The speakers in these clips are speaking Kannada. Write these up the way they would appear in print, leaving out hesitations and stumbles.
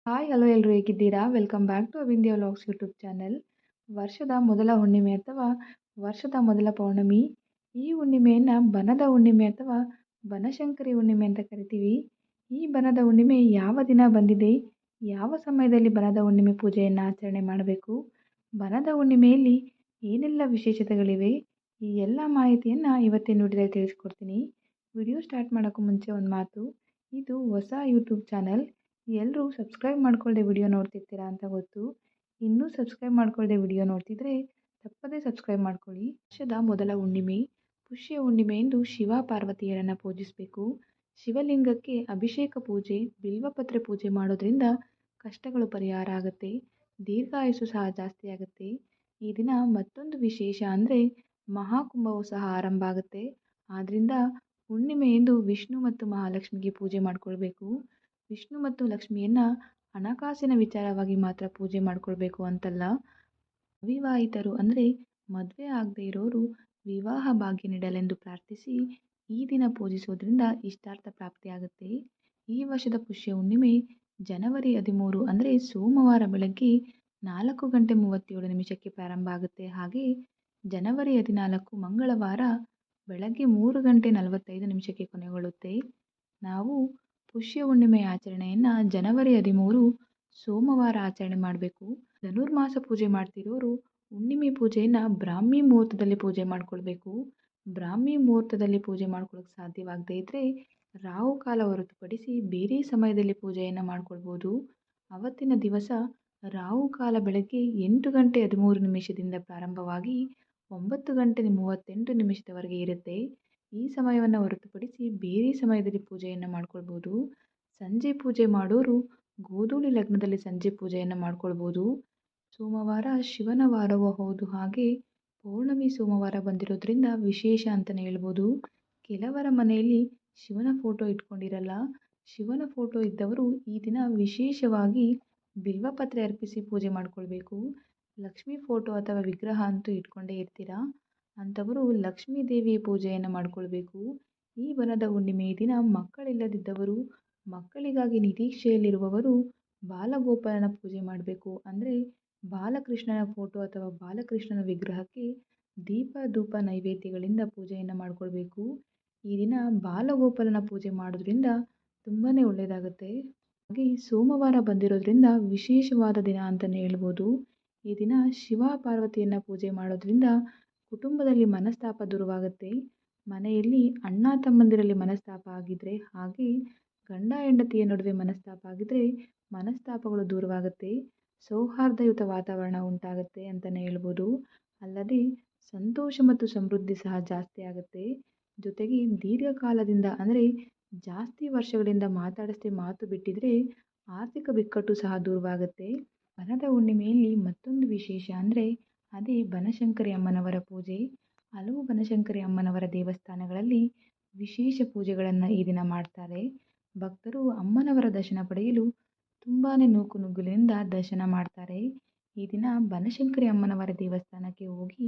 ಹಾಯ್ ಹಲೋ ಎಲ್ಲರೂ ಹೇಗಿದ್ದೀರಾ? Welcome back to Avindya vlogs YouTube channel. ವರ್ಷದ ಮೊದಲ ಹುಣ್ಣಿಮೆ ಅಥವಾ ವರ್ಷದ ಮೊದಲ ಪೌರ್ಣಮಿ. ಈ ಹುಣ್ಣಿಮೆಯನ್ನು ಬನದ ಹುಣ್ಣಿಮೆ ಅಥವಾ ಬನಶಂಕರಿ ಹುಣ್ಣಿಮೆ ಅಂತ ಕರಿತೀವಿ. ಈ ಬನದ ಹುಣ್ಣಿಮೆ ಯಾವ ದಿನ ಬಂದಿದೆ, ಯಾವ ಸಮಯದಲ್ಲಿ ಬನದ ಹುಣ್ಣಿಮೆ ಪೂಜೆಯನ್ನು ಆಚರಣೆ ಮಾಡಬೇಕು, ಬನದ ಹುಣ್ಣಿಮೆಯಲ್ಲಿ ಏನೆಲ್ಲ ವಿಶೇಷತೆಗಳಿವೆ, ಈ ಎಲ್ಲ ಮಾಹಿತಿಯನ್ನು ಇವತ್ತಿನ ವಿಡಿಯೋದಲ್ಲಿ ತಿಳಿಸ್ಕೊಡ್ತೀನಿ. ವಿಡಿಯೋ ಸ್ಟಾರ್ಟ್ ಮಾಡೋಕ್ಕೂ ಮುಂಚೆ ಒಂದು ಮಾತು, ಇದು ಹೊಸ ಯೂಟ್ಯೂಬ್ ಚಾನಲ್. ಎಲ್ಲರೂ ಸಬ್ಸ್ಕ್ರೈಬ್ ಮಾಡ್ಕೊಳ್ಳದೆ ವಿಡಿಯೋ ನೋಡ್ತಿರ್ತೀರಾ ಅಂತ ಗೊತ್ತು. ಇನ್ನೂ ಸಬ್ಸ್ಕ್ರೈಬ್ ಮಾಡ್ಕೊಳ್ಳದೆ ವಿಡಿಯೋ ನೋಡ್ತಿದ್ರೆ ತಪ್ಪದೇ ಸಬ್ಸ್ಕ್ರೈಬ್ ಮಾಡ್ಕೊಳ್ಳಿ. ವರ್ಷದ ಮೊದಲ ಹುಣ್ಣಿಮೆ ಪುಷ್ಯ ಹುಣ್ಣಿಮೆ ಎಂದು ಶಿವ ಪಾರ್ವತಿಯರನ್ನು ಪೂಜಿಸಬೇಕು. ಶಿವಲಿಂಗಕ್ಕೆ ಅಭಿಷೇಕ ಪೂಜೆ, ಬಿಲ್ವಪತ್ರೆ ಪೂಜೆ ಮಾಡೋದ್ರಿಂದ ಕಷ್ಟಗಳು ಪರಿಹಾರ ಆಗುತ್ತೆ, ದೀರ್ಘಾಯುಸ್ಸು ಸಹ ಜಾಸ್ತಿ ಆಗುತ್ತೆ. ಈ ದಿನ ಮತ್ತೊಂದು ವಿಶೇಷ ಅಂದರೆ ಮಹಾಕುಂಭವು ಸಹ ಆರಂಭ ಆಗುತ್ತೆ. ಆದ್ದರಿಂದ ಹುಣ್ಣಿಮೆ ಎಂದು ವಿಷ್ಣು ಮತ್ತು ಮಹಾಲಕ್ಷ್ಮಿಗೆ ಪೂಜೆ ಮಾಡಿಕೊಳ್ಬೇಕು. ವಿಷ್ಣು ಮತ್ತು ಲಕ್ಷ್ಮಿಯನ್ನು ಹಣಕಾಸಿನ ವಿಚಾರವಾಗಿ ಮಾತ್ರ ಪೂಜೆ ಮಾಡಿಕೊಳ್ಬೇಕು ಅಂತಲ್ಲ. ಅವಿವಾಹಿತರು ಅಂದರೆ ಮದುವೆ ಆಗದೇ ಇರೋರು ವಿವಾಹ ಭಾಗ್ಯ ನೀಡಲೆಂದು ಪ್ರಾರ್ಥಿಸಿ ಈ ದಿನ ಪೂಜಿಸೋದ್ರಿಂದ ಇಷ್ಟಾರ್ಥ ಪ್ರಾಪ್ತಿಯಾಗುತ್ತೆ. ಈ ವರ್ಷದ ಪುಷ್ಯ ಹುಣ್ಣಿಮೆ ಜನವರಿ 13 ಅಂದರೆ ಸೋಮವಾರ ಬೆಳಗ್ಗೆ 4:37 ಪ್ರಾರಂಭ ಆಗುತ್ತೆ. ಹಾಗೆ ಜನವರಿ 14 ಮಂಗಳವಾರ ಬೆಳಗ್ಗೆ 3:45 ಕೊನೆಗೊಳ್ಳುತ್ತೆ. ನಾವು ಪುಷ್ಯ ಹುಣ್ಣಿಮೆ ಆಚರಣೆಯನ್ನು ಜನವರಿ 13 ಸೋಮವಾರ ಆಚರಣೆ ಮಾಡಬೇಕು. ಧನುರ್ಮಾಸ ಪೂಜೆ ಮಾಡ್ತಿರೋರು ಹುಣ್ಣಿಮೆ ಪೂಜೆಯನ್ನು ಬ್ರಾಹ್ಮಿ ಮುಹೂರ್ತದಲ್ಲಿ ಪೂಜೆ ಮಾಡ್ಕೊಳ್ಬೇಕು. ಬ್ರಾಹ್ಮಿ ಮುಹೂರ್ತದಲ್ಲಿ ಪೂಜೆ ಮಾಡ್ಕೊಳ್ಳೋಕೆ ಸಾಧ್ಯವಾಗದೇ ಇದ್ದರೆ ರಾಹುಕಾಲ ಹೊರತುಪಡಿಸಿ ಬೇರೆ ಸಮಯದಲ್ಲಿ ಪೂಜೆಯನ್ನು ಮಾಡ್ಕೊಳ್ಬೋದು. ಅವತ್ತಿನ ದಿವಸ ರಾಹುಕಾಲ ಬೆಳಗ್ಗೆ 8:13 ಪ್ರಾರಂಭವಾಗಿ 9:38 ಇರುತ್ತೆ. ಈ ಸಮಯವನ್ನು ಹೊರತುಪಡಿಸಿ ಬೇರೆ ಸಮಯದಲ್ಲಿ ಪೂಜೆಯನ್ನು ಮಾಡ್ಕೊಳ್ಬೋದು. ಸಂಜೆ ಪೂಜೆ ಮಾಡೋರು ಗೋಧೂಳಿ ಲಗ್ನದಲ್ಲಿ ಸಂಜೆ ಪೂಜೆಯನ್ನು ಮಾಡ್ಕೊಳ್ಬೋದು. ಸೋಮವಾರ ಶಿವನ ವಾರವೂ ಹೌದು, ಹಾಗೆ ಪೌರ್ಣಮಿ ಸೋಮವಾರ ಬಂದಿರೋದ್ರಿಂದ ವಿಶೇಷ ಅಂತಲೇ ಹೇಳ್ಬೋದು. ಕೆಲವರ ಮನೆಯಲ್ಲಿ ಶಿವನ ಫೋಟೋ ಇಟ್ಕೊಂಡಿರಲ್ಲ. ಶಿವನ ಫೋಟೋ ಇದ್ದವರು ಈ ದಿನ ವಿಶೇಷವಾಗಿ ಬಿಲ್ವಪತ್ರೆ ಅರ್ಪಿಸಿ ಪೂಜೆ ಮಾಡ್ಕೊಳ್ಬೇಕು. ಲಕ್ಷ್ಮೀ ಫೋಟೋ ಅಥವಾ ವಿಗ್ರಹ ಅಂತೂ ಇಟ್ಕೊಂಡೇ ಇರ್ತೀರಾ, ಅಂಥವರು ಲಕ್ಷ್ಮೀ ದೇವಿಯ ಪೂಜೆಯನ್ನು ಮಾಡ್ಕೊಳ್ಬೇಕು. ಈ ಬನದ ಹುಣ್ಣಿಮೆ ದಿನ ಮಕ್ಕಳಿಲ್ಲದಿದ್ದವರು, ಮಕ್ಕಳಿಗಾಗಿ ನಿರೀಕ್ಷೆಯಲ್ಲಿರುವವರು ಬಾಲಗೋಪಾಲನ ಪೂಜೆ ಮಾಡಬೇಕು. ಅಂದರೆ ಬಾಲಕೃಷ್ಣನ ಫೋಟೋ ಅಥವಾ ಬಾಲಕೃಷ್ಣನ ವಿಗ್ರಹಕ್ಕೆ ದೀಪ ಧೂಪ ನೈವೇದ್ಯಗಳಿಂದ ಪೂಜೆಯನ್ನು ಮಾಡಿಕೊಳ್ಬೇಕು. ಈ ದಿನ ಬಾಲಗೋಪಾಲನ ಪೂಜೆ ಮಾಡೋದ್ರಿಂದ ತುಂಬಾ ಒಳ್ಳೆಯದಾಗುತ್ತೆ. ಹಾಗೆ ಸೋಮವಾರ ಬಂದಿರೋದ್ರಿಂದ ವಿಶೇಷವಾದ ದಿನ ಅಂತಲೇ ಹೇಳ್ಬೋದು. ಈ ದಿನ ಶಿವ ಪಾರ್ವತಿಯನ್ನು ಪೂಜೆ ಮಾಡೋದ್ರಿಂದ ಕುಟುಂಬದಲ್ಲಿ ಮನಸ್ತಾಪ ದೂರವಾಗುತ್ತೆ. ಮನೆಯಲ್ಲಿ ಅಣ್ಣ ತಮ್ಮಂದಿರಲ್ಲಿ ಮನಸ್ತಾಪ ಆಗಿದ್ದರೆ, ಹಾಗೆ ಗಂಡ ಹೆಂಡತಿಯ ನಡುವೆ ಮನಸ್ತಾಪ ಆಗಿದ್ದರೆ ಮನಸ್ತಾಪಗಳು ದೂರವಾಗುತ್ತೆ. ಸೌಹಾರ್ದಯುತ ವಾತಾವರಣ ಉಂಟಾಗುತ್ತೆ ಅಂತಲೇ ಹೇಳ್ಬೋದು. ಅಲ್ಲದೆ ಸಂತೋಷ ಮತ್ತು ಸಮೃದ್ಧಿ ಸಹ ಜಾಸ್ತಿ ಆಗುತ್ತೆ. ಜೊತೆಗೆ ದೀರ್ಘಕಾಲದಿಂದ ಅಂದರೆ ಜಾಸ್ತಿ ವರ್ಷಗಳಿಂದ ಮಾತಾಡಿಸದೆ ಮಾತು ಬಿಟ್ಟಿದ್ರೆ ಆರ್ಥಿಕ ಬಿಕ್ಕಟ್ಟು ಸಹ ದೂರವಾಗುತ್ತೆ. ಬನದ ಹುಣ್ಣಿಮೆಯಲ್ಲಿ ಮತ್ತೊಂದು ವಿಶೇಷ ಅಂದರೆ ಅದೇ ಬನಶಂಕರಿ ಅಮ್ಮನವರ ಪೂಜೆ. ಹಲವು ಬನಶಂಕರಿ ಅಮ್ಮನವರ ದೇವಸ್ಥಾನಗಳಲ್ಲಿ ವಿಶೇಷ ಪೂಜೆಗಳನ್ನು ಈ ದಿನ ಮಾಡ್ತಾರೆ. ಭಕ್ತರು ಅಮ್ಮನವರ ದರ್ಶನ ಪಡೆಯಲು ತುಂಬಾ ನೂಕುನುಗ್ಗಲಿನಿಂದ ದರ್ಶನ ಮಾಡ್ತಾರೆ. ಈ ದಿನ ಬನಶಂಕರಿ ಅಮ್ಮನವರ ದೇವಸ್ಥಾನಕ್ಕೆ ಹೋಗಿ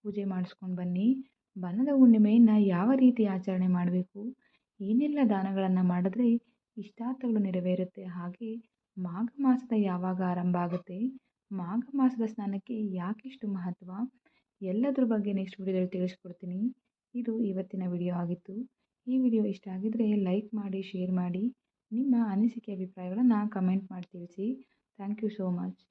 ಪೂಜೆ ಮಾಡಿಸ್ಕೊಂಡು ಬನ್ನಿ. ಬನದ ಹುಣ್ಣಿಮೆಯನ್ನು ಯಾವ ರೀತಿ ಆಚರಣೆ ಮಾಡಬೇಕು, ಏನೆಲ್ಲ ದಾನಗಳನ್ನು ಮಾಡಿದ್ರೆ ಇಷ್ಟಾರ್ಥಗಳು ನೆರವೇರುತ್ತೆ, ಹಾಗೆ ಮಾಘ ಮಾಸದ ಯಾವಾಗ ಆರಂಭ ಆಗುತ್ತೆ, ಮಾಘ ಮಾಸದ ಸ್ನಾನಕ್ಕೆ ಯಾಕಿಷ್ಟು ಮಹತ್ವ, ಎಲ್ಲದ್ರ ಬಗ್ಗೆ ನೆಕ್ಸ್ಟ್ ವಿಡಿಯೋದಲ್ಲಿ ತಿಳಿಸ್ಕೊಡ್ತೀನಿ. ಇದು ಇವತ್ತಿನ ವಿಡಿಯೋ ಆಗಿತ್ತು. ಈ ವಿಡಿಯೋ ಇಷ್ಟ ಆಗಿದ್ದರೆ ಲೈಕ್ ಮಾಡಿ, ಶೇರ್ ಮಾಡಿ, ನಿಮ್ಮ ಅನಿಸಿಕೆ ಅಭಿಪ್ರಾಯಗಳನ್ನು ಕಮೆಂಟ್ ಮಾಡಿ ತಿಳಿಸಿ. Thank you so much.